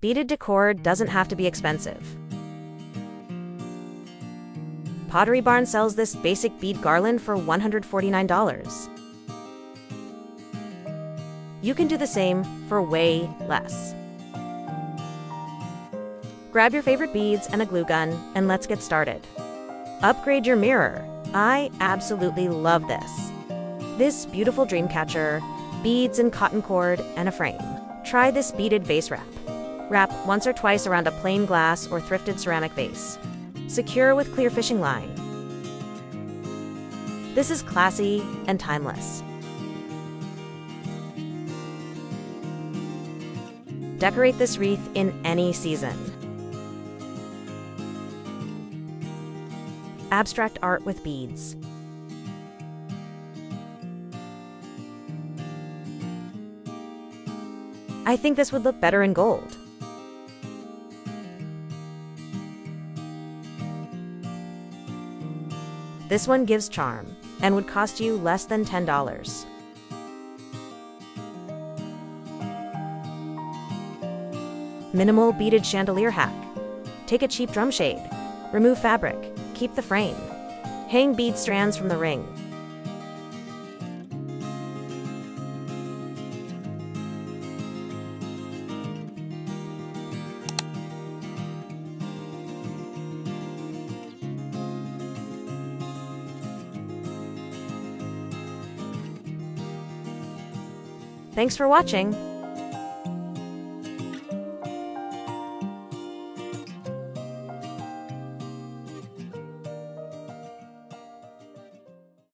Beaded decor doesn't have to be expensive. Pottery Barn sells this basic bead garland for $149. You can do the same for way less. Grab your favorite beads and a glue gun, and let's get started. Upgrade your mirror. I absolutely love this. This beautiful dream catcher, beads and cotton cord, and a frame. Try this beaded vase wrap. Wrap once or twice around a plain glass or thrifted ceramic vase. Secure with clear fishing line. This is classy and timeless. Decorate this wreath in any season. Abstract art with beads. I think this would look better in gold. This one gives charm and would cost you less than $10. Minimal beaded chandelier hack. Take a cheap drum shade. Remove fabric. Keep the frame. Hang bead strands from the ring. Thanks for watching.